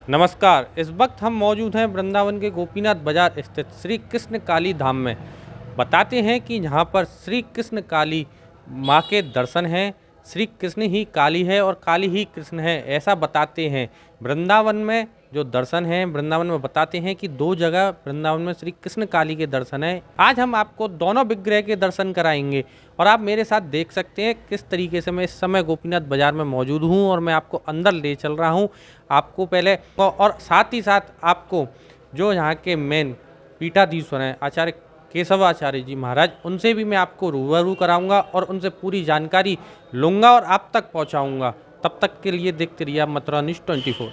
नमस्कार। इस वक्त हम मौजूद हैं वृंदावन के गोपीनाथ बाजार स्थित श्री कृष्ण काली धाम में। बताते हैं कि यहाँ पर श्री कृष्ण काली माँ के दर्शन हैं। श्री कृष्ण ही काली है और काली ही कृष्ण है, ऐसा बताते हैं। वृंदावन में जो दर्शन हैं, वृंदावन में बताते हैं कि दो जगह वृंदावन में श्री कृष्ण काली के दर्शन हैं। आज हम आपको दोनों विग्रह के दर्शन कराएंगे और आप मेरे साथ देख सकते हैं किस तरीके से मैं इस समय गोपीनाथ बाजार में मौजूद हूँ और मैं आपको अंदर ले चल रहा हूँ। आपको पहले और साथ ही साथ आपको जो यहाँ के मेन पीठाधीश्वर हैं आचार्य केशवाचार्य जी महाराज, उनसे भी मैं आपको रूबरू कराऊंगा और उनसे पूरी जानकारी लूंगा और आप तक पहुंचाऊंगा। तब तक के लिए देखते रहिए आप मथुरा न्यूज़ 24।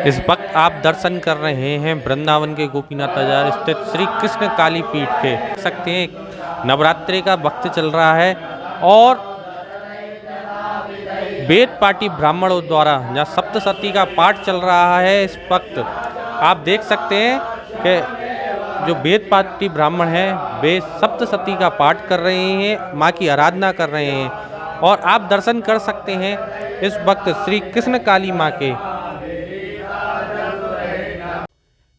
इस वक्त आप दर्शन कर रहे हैं वृंदावन के गोपीनाथ बाजार स्थित श्री कृष्ण काली पीठ के। देख सकते हैं नवरात्रि का वक्त चल रहा है और वेद पाठी ब्राह्मणों द्वारा जहाँ सप्तशती का पाठ चल रहा है। इस वक्त आप देख सकते हैं कि जो वेद पाठी ब्राह्मण हैं वे सप्तशती का पाठ कर रहे हैं, माँ की आराधना कर रहे हैं और आप दर्शन कर सकते हैं इस वक्त श्री कृष्ण काली माँ के।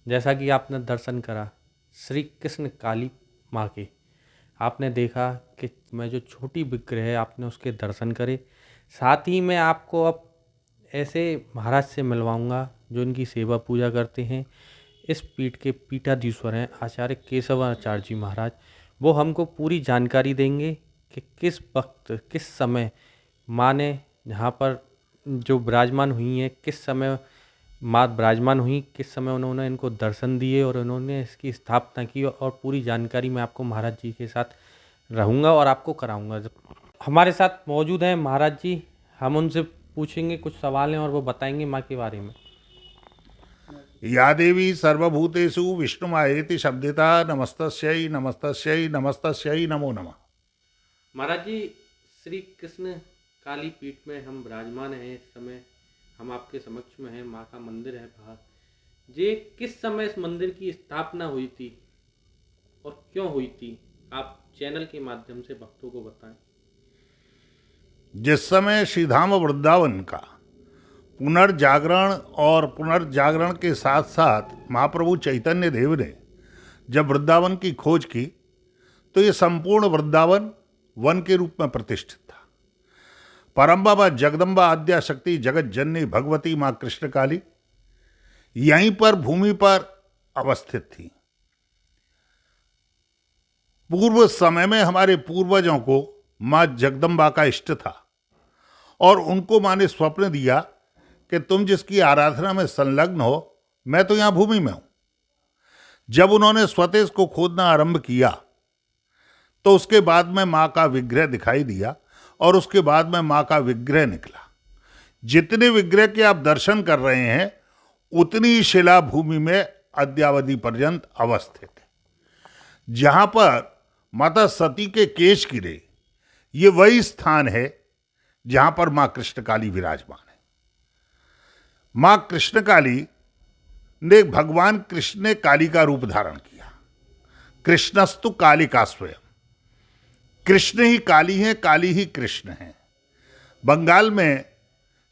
जैसा कि आपने दर्शन करा श्री कृष्ण काली माँ के, आपने देखा कि मैं जो छोटी विग्रह है आपने उसके दर्शन करे। साथ ही मैं आपको अब ऐसे महाराज से मिलवाऊंगा जो इनकी सेवा पूजा करते हैं। इस पीठ के पीठाधीश्वर हैं आचार्य केशवाचार्य जी महाराज। वो हमको पूरी जानकारी देंगे कि किस वक्त किस समय माँ ने यहाँ पर जो विराजमान हुई हैं, किस समय माँ विराजमान हुई, किस समय उन्होंने इनको दर्शन दिए और उन्होंने इसकी स्थापना की, और पूरी जानकारी मैं आपको महाराज जी के साथ रहूँगा और आपको कराऊँगा। हमारे साथ मौजूद हैं महाराज जी, हम उनसे पूछेंगे कुछ सवाल हैं और वो बताएंगे माँ के बारे में। या देवी सर्वभूतेषु विष्णुमायेति शब्दिता नमस्तस्यै नमस्तस्यै नमस्तस्यै नमो नमः। महाराज जी, श्री कृष्ण काली पीठ में हम विराजमान हैं। इस समय हम आपके समक्ष में हैं, माँ का मंदिर है बाहर। ये किस समय इस मंदिर की स्थापना हुई थी और क्यों हुई थी, आप चैनल के माध्यम से भक्तों को बताएं। जिस समय श्रीधाम वृंदावन का पुनर्जागरण और पुनर्जागरण के साथ साथ महाप्रभु चैतन्य देव ने जब वृंदावन की खोज की तो ये संपूर्ण वृंदावन वन के रूप में प्रतिष्ठित था। परम बाबा जगदम्बा आद्या शक्ति जगत जननी भगवती माँ कृष्ण काली यहीं पर भूमि पर अवस्थित थी। पूर्व समय में हमारे पूर्वजों को माँ जगदम्बा का इष्ट था और उनको माँ ने स्वप्न दिया कि तुम जिसकी आराधना में संलग्न हो, मैं तो यहां भूमि में हूं। जब उन्होंने स्वतः को खोदना आरंभ किया तो उसके बाद में माँ का विग्रह दिखाई दिया और उसके बाद में माँ का विग्रह निकला। जितने विग्रह के आप दर्शन कर रहे हैं उतनी शिला भूमि में अद्यावधि पर्यंत अवस्थित है। जहां पर माता सती के केश गिरे, ये वही स्थान है जहां पर माँ कृष्ण काली विराजमान है। माँ कृष्ण काली ने भगवान कृष्ण ने काली का रूप धारण किया। कृष्णस्तु काली का स्वयं, कृष्ण ही काली है, काली ही कृष्ण है। बंगाल में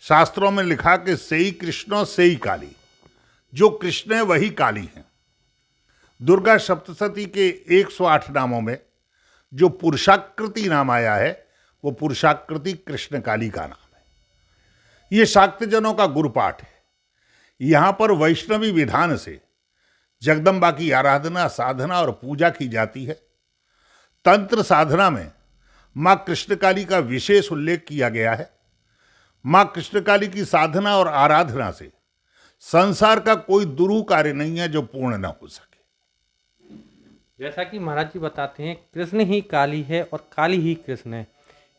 शास्त्रों में लिखा कि सेई कृष्ण सेई काली, जो कृष्ण है वही काली है। दुर्गा सप्तशती के 108 नामों में जो पुरुषाकृति नाम आया है वो पुरुषाकृति कृष्ण काली का नाम है। ये शाक्तजनों का गुरुपाठ है। यहां पर वैष्णवी विधान से जगदम्बा की आराधना, साधना और पूजा की जाती है। तंत्र साधना में माँ कृष्णकाली का विशेष उल्लेख किया गया है। माँ कृष्णकाली की साधना और आराधना से संसार का कोई दुरूह कार्य नहीं है जो पूर्ण न हो सके। जैसा कि महाराज जी बताते हैं कृष्ण ही काली है और काली ही कृष्ण है,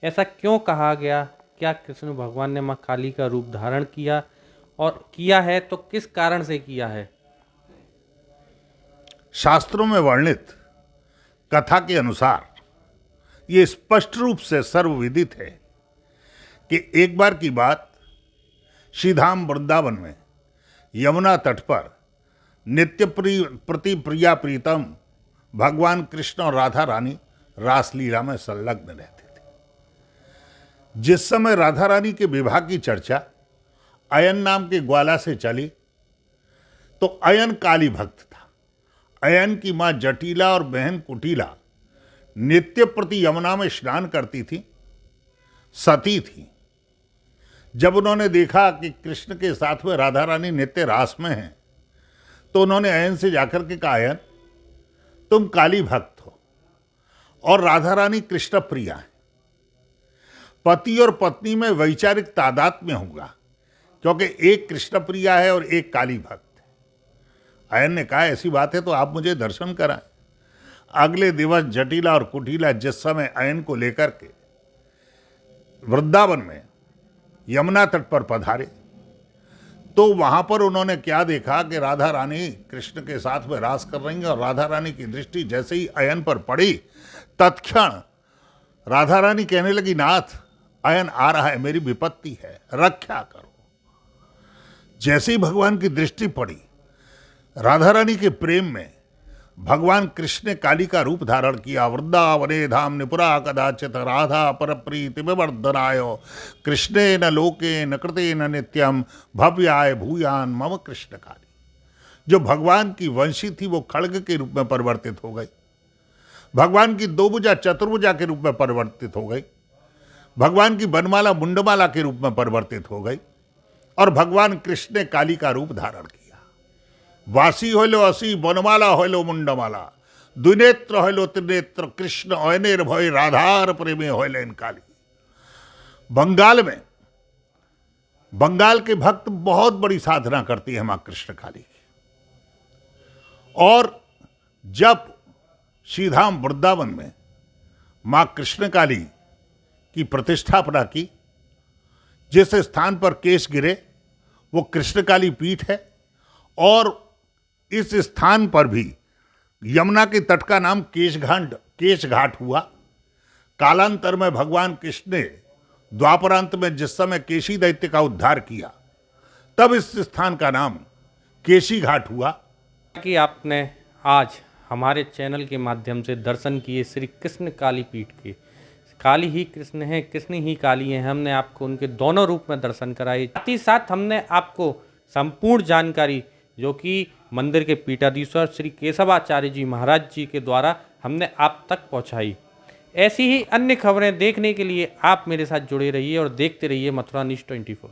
ऐसा क्यों कहा गया? क्या कृष्ण भगवान ने माँ काली का रूप धारण किया और किया है तो किस कारण से किया है? शास्त्रों में वर्णित कथा के अनुसार ये स्पष्ट रूप से सर्वविदित है कि एक बार की बात श्रीधाम वृंदावन में यमुना तट पर नित्य प्रति प्रिया प्रीतम भगवान कृष्ण और राधा रानी रासलीला में संलग्न रहते थे। जिस समय राधा रानी के विवाह की चर्चा अयन नाम के ग्वाला से चली तो अयन काली भक्त था। अयन की मां जटिला और बहन कुटिला नित्य प्रति यमुना में स्नान करती थी, सती थी। जब उन्होंने देखा कि कृष्ण के साथ में राधा रानी नित्य रास में हैं, तो उन्होंने अयन से जाकर के कहा, अयन तुम काली भक्त हो और राधा रानी कृष्ण प्रिया है। पति और पत्नी में वैचारिक तादात्म्य होगा, क्योंकि एक कृष्ण प्रिया है और एक काली भक्त है। अयन ने कहा, ऐसी बात है तो आप मुझे दर्शन कराएं। अगले दिवस जटिला और कुटिला जिस समय अयन को लेकर के वृंदावन में यमुना तट पर पधारे, तो वहां पर उन्होंने क्या देखा कि राधा रानी कृष्ण के साथ में रास कर रही हैं और राधा रानी की दृष्टि जैसे ही अयन पर पड़ी, तत्क्षण राधा रानी कहने लगी, नाथ अयन आ रहा है, मेरी विपत्ति है, रक्षा करो। जैसे ही भगवान की दृष्टि पड़ी, राधा रानी के प्रेम में भगवान कृष्ण ने काली का रूप धारण किया। वृंदावने धाम निपुरा कदाचित राधा परप्रीति विवर्धनाय कृष्णे न लोके न कृते न नित्यम भव्याय भूयान मम कृष्ण काली। जो भगवान की वंशी थी वो खड्ग के रूप में परिवर्तित हो गई, भगवान की दोभुजा चतुर्भुजा के रूप में परिवर्तित हो गई, भगवान की बनमाला मुंडमाला के रूप में परिवर्तित हो गई और भगवान कृष्ण ने काली का रूप धारण किया। वासी होलो असी बनमाला होलो मुंडमाला द्विनेत्र होलो त्रिनेत्र कृष्ण अयनेर भय राधार प्रेमे होले काली। बंगाल के भक्त बहुत बड़ी साधना करती है मां कृष्ण काली की। और जब श्रीधाम वृंदावन में मां कृष्ण काली की प्रतिष्ठापना की, जिस स्थान पर केश गिरे वो कृष्ण काली पीठ है और इस स्थान पर भी यमुना के तट का नाम केश घाट हुआ। कालांतर में भगवान कृष्ण ने द्वापरांत में जिस समय केशी दैत्य का उद्धार किया, तब इस स्थान का नाम केशी घाट हुआ। कि आपने आज हमारे चैनल के माध्यम से दर्शन किए श्री कृष्ण काली पीठ के। काली ही कृष्ण है, कृष्ण ही काली है। हमने आपको उनके दोनों रूप में दर्शन कराए। साथ ही साथ हमने आपको संपूर्ण जानकारी जो कि मंदिर के पीठाधीश्वर श्री केशवाचार्य जी महाराज जी के द्वारा हमने आप तक पहुंचाई। ऐसी ही अन्य खबरें देखने के लिए आप मेरे साथ जुड़े रहिए और देखते रहिए मथुरा न्यूज़ 24।